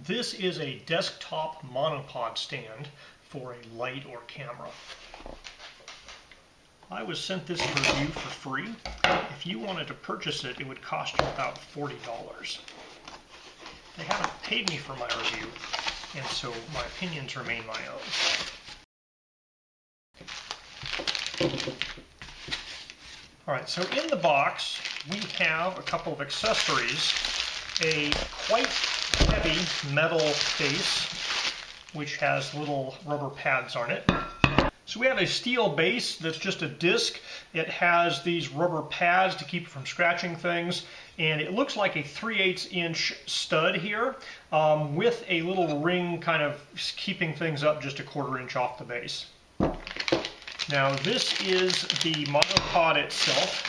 This is a desktop monopod stand for a light or camera. I was sent this review for free. If you wanted to purchase it, it would cost you about $40. They haven't paid me for my review, and so my opinions remain my own. Alright, so in the box we have a couple of accessories. A quite heavy metal base, which has little rubber pads on it. So we have a steel base that's just a disc. It has these rubber pads to keep it from scratching things, and it looks like a 3/8 inch stud here with a little ring kind of keeping things up just a 1/4 inch off the base. Now this is the monopod itself,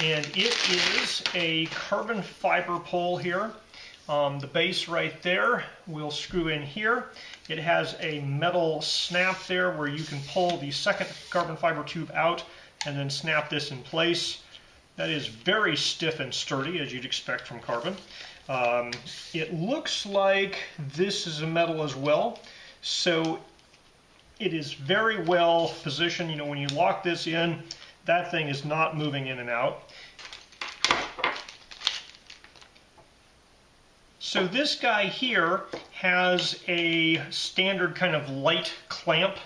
and it is a carbon fiber pole here. The base right there will screw in here. It has a metal snap there where you can pull the second carbon fiber tube out and then snap this in place. That is very stiff and sturdy, as you'd expect from carbon. It looks like this is a metal as well, so it is very well positioned. You know, when you lock this in, that thing is not moving in and out. So this guy here has a standard kind of light clamp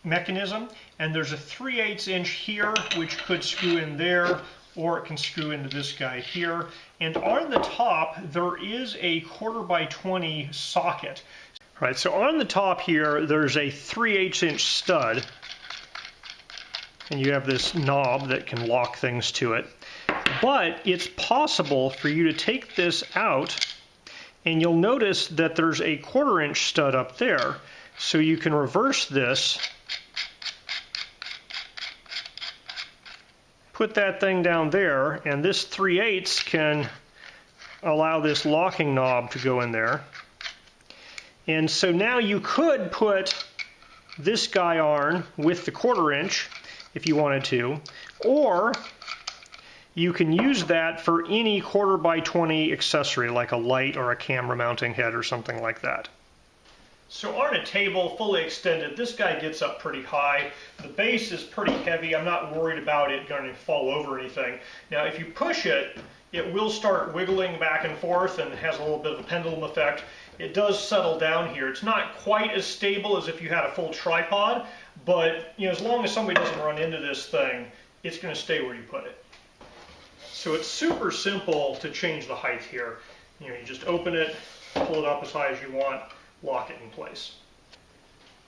mechanism, and there's a 3/8 inch here which could screw in there, or it can screw into this guy here. And on the top there is a 1/4 by 20 socket. All right, so on the top here there's a 3/8 inch stud, and you have this knob that can lock things to it. But it's possible for you to take this out, and you'll notice that there's a 1/4 inch stud up there. So you can reverse this, put that thing down there, and this 3/8 can allow this locking knob to go in there. And so now you could put this guy on with the 1/4 inch if you wanted to, or you can use that for any 1/4 by 20 accessory, like a light or a camera mounting head or something like that. So on a table, fully extended, this guy gets up pretty high. The base is pretty heavy. I'm not worried about it going to fall over or anything. Now, if you push it, it will start wiggling back and forth and has a little bit of a pendulum effect. It does settle down here. It's not quite as stable as if you had a full tripod, but you know, as long as somebody doesn't run into this thing, it's going to stay where you put it. So it's super simple to change the height here. You know, you just open it, pull it up as high as you want, lock it in place.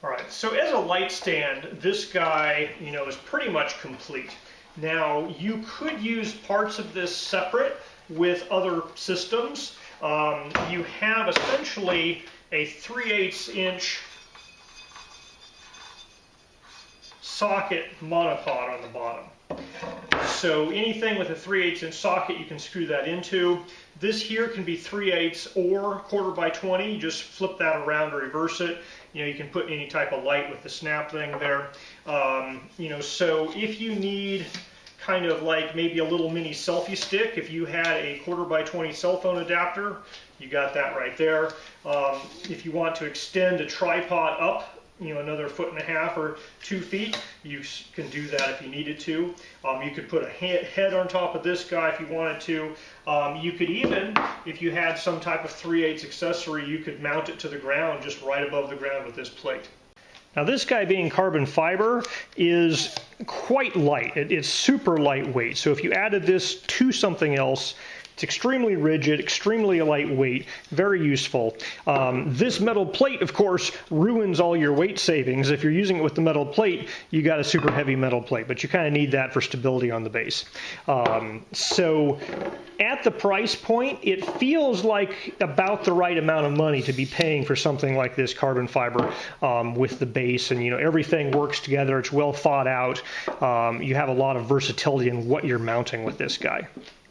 All right, so as a light stand, this guy, you know, is pretty much complete. Now, you could use parts of this separate with other systems. You have essentially a 3/8 inch socket monopod on the bottom. So anything with a 3/8 inch socket, you can screw that into. This here can be 3/8 or 1/4 by 20. You just flip that around or reverse it. You know, you can put any type of light with the snap thing there. You know, so if you need kind of like maybe a little mini selfie stick, if you had a 1/4 by 20 cell phone adapter, you got that right there. If you want to extend a tripod up, you know, another 1.5 or 2 feet, you can do that if you needed to. You could put a head on top of this guy if you wanted to. You could even, if you had some type of 3/8 accessory, you could mount it to the ground, just right above the ground with this plate. Now this guy, being carbon fiber, is quite light. It's super lightweight. So if you added this to something else, it's extremely rigid, extremely lightweight, very useful. This metal plate, of course, ruins all your weight savings. If you're using it with the metal plate, you got a super heavy metal plate, but you kind of need that for stability on the base. So at the price point, it feels like about the right amount of money to be paying for something like this carbon fiber with the base, and you know, everything works together. It's well thought out. You have a lot of versatility in what you're mounting with this guy.